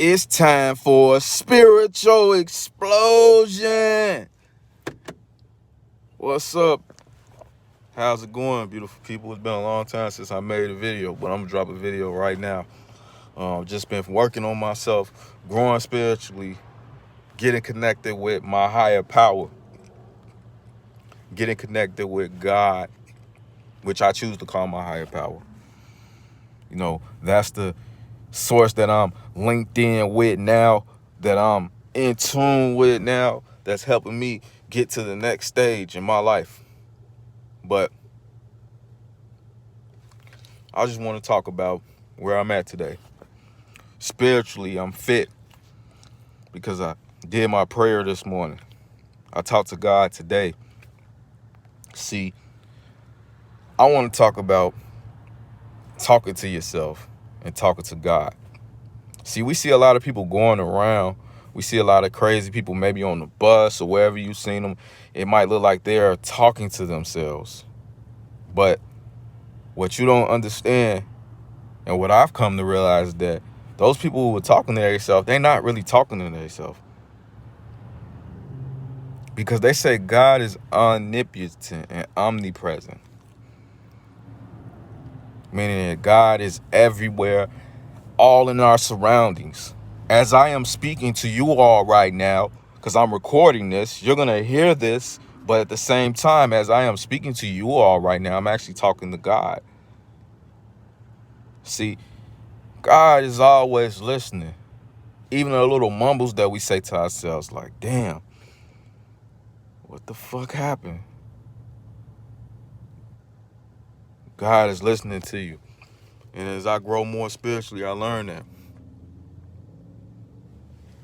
It's time for a spiritual explosion. What's up? How's it going, beautiful people? It's been a long time since I made a video, but I'm gonna drop a video right now. Just been working on myself, growing spiritually, getting connected with my higher power, getting connected with God, which I choose to call my higher power. You know, that's the source that I'm linked in with now, that I'm in tune with now, that's helping me get to the next stage in my life. But I just want to talk about where I'm at today. Spiritually, I'm fit because I did my prayer this morning. I talked to God today. See, I want to talk about talking to yourself and talking to God. See, we see a lot of people going around. We see a lot of crazy people maybe on the bus or wherever you've seen them. It might look like they're talking to themselves. But what you don't understand, and what I've come to realize, is that those people who are talking to themselves, they're not really talking to themselves. Because they say God is omnipotent and omnipresent. Meaning that God is everywhere, all in our surroundings. As I am speaking to you all right now, because I'm recording this, you're going to hear this, but at the same time, as I am speaking to you all right now, I'm actually talking to God. See, God is always listening. Even the little mumbles that we say to ourselves, like, damn, what the fuck happened? God is listening to you. And as I grow more spiritually, I learn that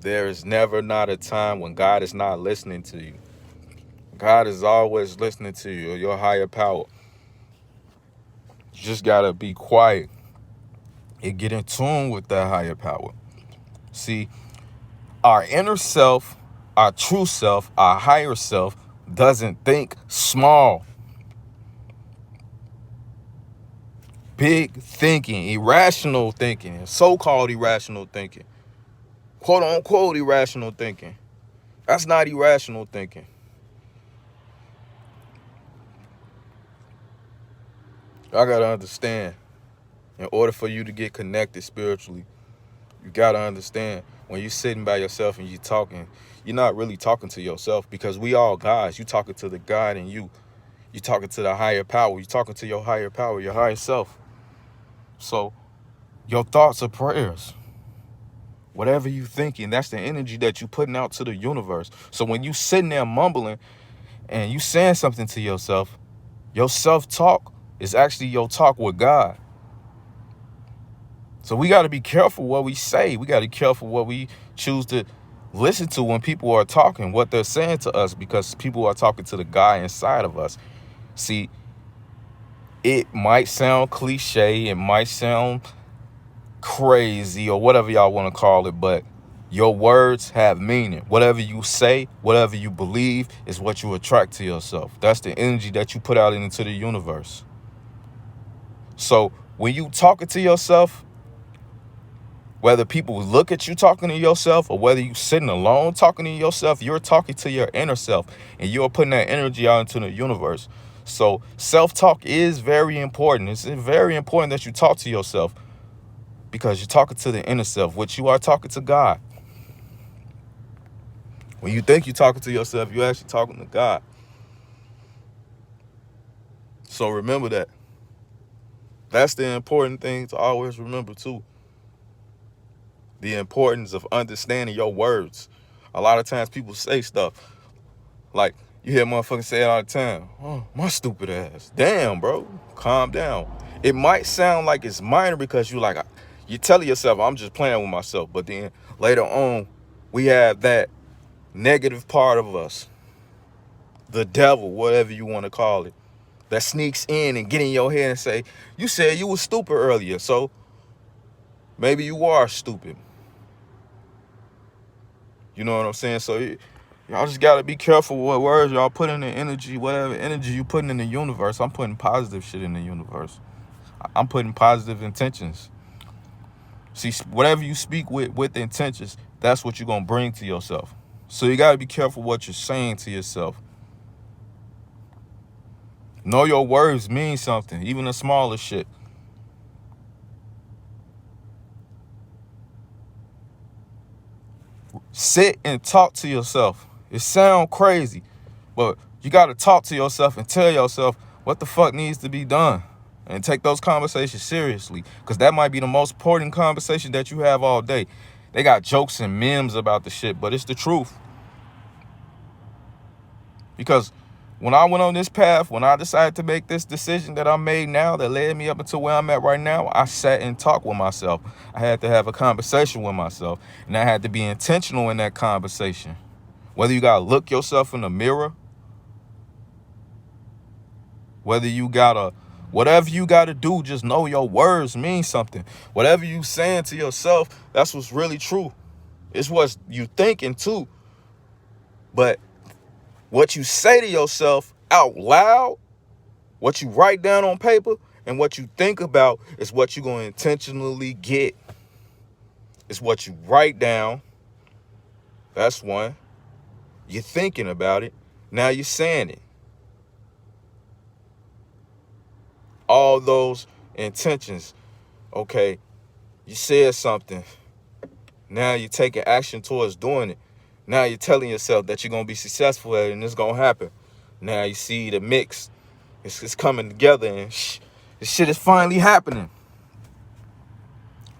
there is never not a time when God is not listening to you. God is always listening to you, your higher power. You just got to be quiet and get in tune with that higher power. See, our inner self, our true self, our higher self doesn't think small. Big thinking, irrational thinking, so-called irrational thinking, quote-unquote irrational thinking. That's not irrational thinking. I got to understand, in order for you to get connected spiritually, you got to understand, when you're sitting by yourself and you're talking, you're not really talking to yourself, because we all guys. You talking to the God in you. You talking to the higher power. You talking to your higher power, your higher self. So your thoughts are prayers. Whatever you thinking, that's the energy that you putting out to the universe. So when you sitting there mumbling and you saying something to yourself, your self-talk is actually your talk with God. So we got to be careful what we say. We got to be careful what we choose to listen to when people are talking, what they're saying to us, because people are talking to the guy inside of us. See, it might sound cliche, it might sound crazy, or whatever y'all want to call it, but your words have meaning. Whatever you say, whatever you believe, is what you attract to yourself. That's the energy that you put out into the universe. So when you talking to yourself, whether people look at you talking to yourself or whether you sitting alone talking to yourself, you're talking to your inner self and you're putting that energy out into the universe. So self-talk is very important. It's very important that you talk to yourself, because you're talking to the inner self, which you are talking to God. When you think you're talking to yourself, you're actually talking to God. So remember that. That's the important thing to always remember too. The importance of understanding your words. A lot of times people say stuff like, you hear motherfuckers say it all the time. Oh, my stupid ass. Damn, bro. Calm down. It might sound like it's minor because you're telling yourself, I'm just playing with myself. But then later on, we have that negative part of us, the devil, whatever you want to call it, that sneaks in and get in your head and say, you said you were stupid earlier, so maybe you are stupid. You know what I'm saying? So y'all just got to be careful what words y'all put in the energy, whatever energy you putting in the universe. I'm putting positive shit in the universe. I'm putting positive intentions. See, whatever you speak with intentions, that's what you're going to bring to yourself. So you got to be careful what you're saying to yourself. Know your words mean something, even the smallest shit. Sit and talk to yourself. It sounds crazy, but you got to talk to yourself and tell yourself what the fuck needs to be done. And take those conversations seriously, because that might be the most important conversation that you have all day. They got jokes and memes about the shit, but it's the truth. Because when I went on this path, when I decided to make this decision that I made now that led me up until where I'm at right now, I sat and talked with myself. I had to have a conversation with myself, and I had to be intentional in that conversation. Whether you got to look yourself in the mirror, whether you got to, whatever you got to do, just know your words mean something. Whatever you saying to yourself, that's what's really true. It's what you thinking too. But what you say to yourself out loud, what you write down on paper, and what you think about is what you're going to intentionally get. It's what you write down. That's one. You're thinking about it. Now you're saying it. All those intentions. Okay, you said something. Now you're taking action towards doing it. Now you're telling yourself that you're going to be successful at it and it's going to happen. Now you see the mix. It's coming together and this shit is finally happening.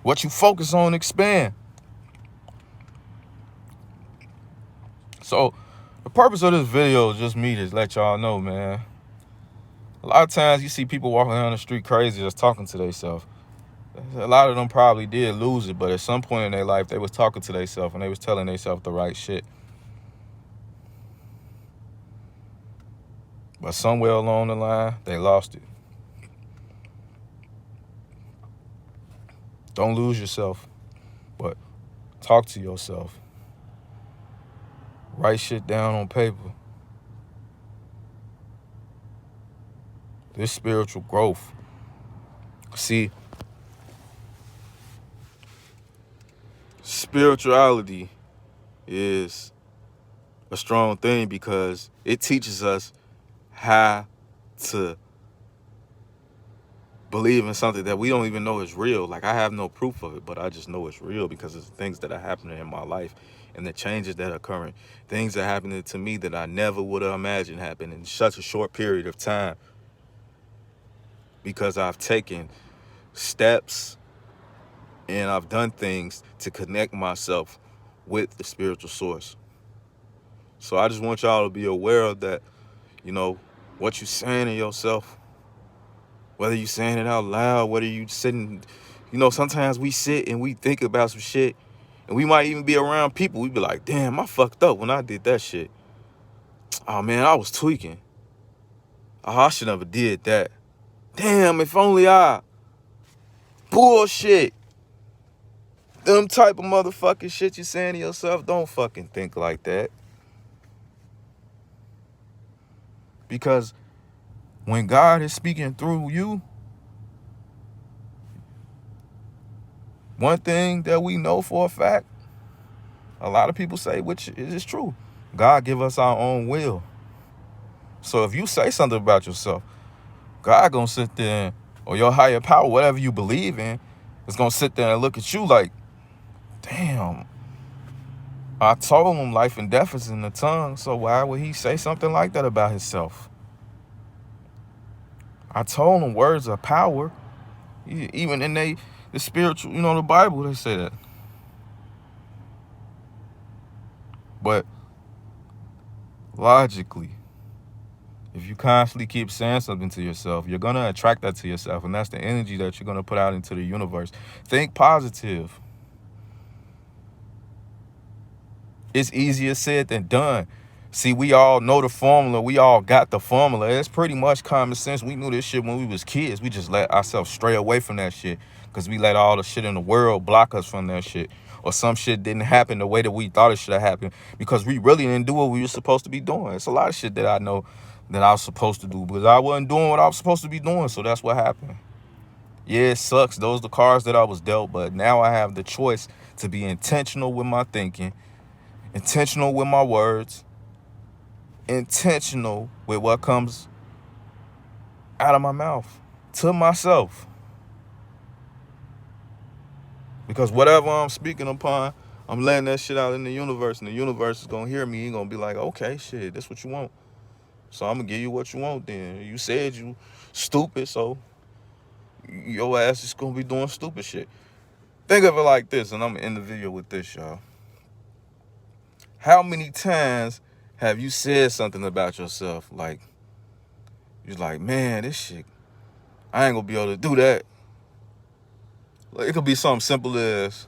What you focus on expand. So the purpose of this video is just me to let y'all know, man. A lot of times you see people walking down the street crazy just talking to themselves. A lot of them probably did lose it, but at some point in their life, they was talking to themselves and they was telling themselves the right shit. But somewhere along the line, they lost it. Don't lose yourself, but talk to yourself. Write shit down on paper. This spiritual growth. See, spirituality is a strong thing because it teaches us how to believe in something that we don't even know is real. Like, I have no proof of it, but I just know it's real because it's things that are happening in my life and the changes that are occurring. Things that are happening to me that I never would have imagined happen in such a short period of time because I've taken steps and I've done things to connect myself with the spiritual source. So I just want y'all to be aware of that, you know, what you're saying to yourself, whether you're saying it out loud, whether you sitting, you know, sometimes we sit and we think about some shit and we might even be around people. We be like, damn, I fucked up when I did that shit. Oh man, I was tweaking. Oh, I should never did that. Damn, if only I. Bullshit. Them type of motherfucking shit you saying to yourself, don't fucking think like that. Because when God is speaking through you, one thing that we know for a fact, a lot of people say, which is true, God give us our own will. So if you say something about yourself, God gonna sit there, or your higher power, whatever you believe in, is gonna sit there and look at you like, damn, I told him life and death is in the tongue, so why would he say something like that about himself? I told him words are power. Even in the spiritual, you know, the Bible, they say that. But logically, if you constantly keep saying something to yourself, you're going to attract that to yourself, and that's the energy that you're going to put out into the universe. Think positive. It's easier said than done. See, we all know the formula. We all got the formula. It's pretty much common sense. We knew this shit when we was kids. We just let ourselves stray away from that shit because we let all the shit in the world block us from that shit. Or some shit didn't happen the way that we thought it should have happened because we really didn't do what we were supposed to be doing. It's a lot of shit that I know that I was supposed to do, but I wasn't doing what I was supposed to be doing, so that's what happened. Yeah, it sucks. Those are the cards that I was dealt, but now I have the choice to be intentional with my thinking, intentional with my words, intentional with what comes out of my mouth to myself. Because whatever I'm speaking upon, I'm letting that shit out in the universe, and the universe is gonna hear me. He gonna be like, okay, shit, that's what you want. So I'm gonna give you what you want then. You said you stupid, so your ass is gonna be doing stupid shit. Think of it like this, and I'm gonna end the video with this, y'all. How many times have you said something about yourself? Like, you're like, man, this shit, I ain't gonna be able to do that. Like, it could be something simple as,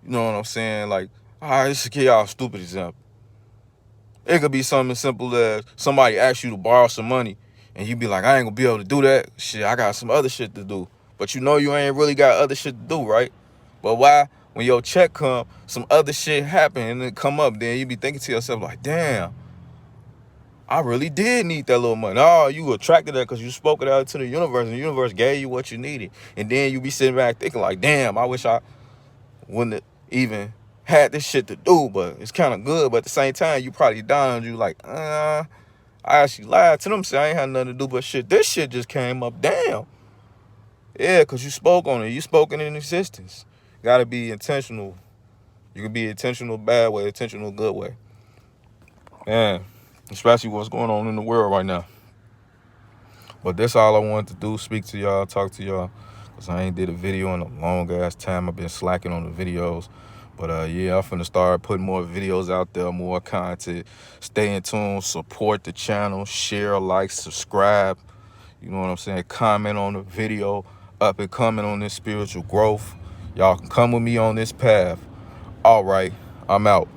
you know what I'm saying? Like, all right, this should give y'all a stupid example. It could be something as simple as somebody asks you to borrow some money and you be like, I ain't gonna be able to do that. Shit, I got some other shit to do. But you know you ain't really got other shit to do, right? But why? When your check come, some other shit happen and it come up, then you be thinking to yourself like, damn, I really did need that little money. Oh, you attracted that because you spoke it out to the universe and the universe gave you what you needed. And then you be sitting back thinking like, damn, I wish I wouldn't have even had this shit to do, but it's kind of good. But at the same time, you probably down. You like, I actually lied to them, say I ain't had nothing to do but shit. This shit just came up. Damn. Yeah, because you spoke on it. You spoke it in existence. Got to be intentional. You can be intentional bad way, intentional good way. Man, especially what's going on in the world right now. But that's all I wanted to do, speak to y'all, talk to y'all. Because I ain't did a video in a long-ass time. I've been slacking on the videos. But yeah, I'm finna start putting more videos out there, more content. Stay in tune, support the channel, share, like, subscribe. You know what I'm saying? Comment on the video, up and coming on this spiritual growth. Y'all can come with me on this path. All right, I'm out.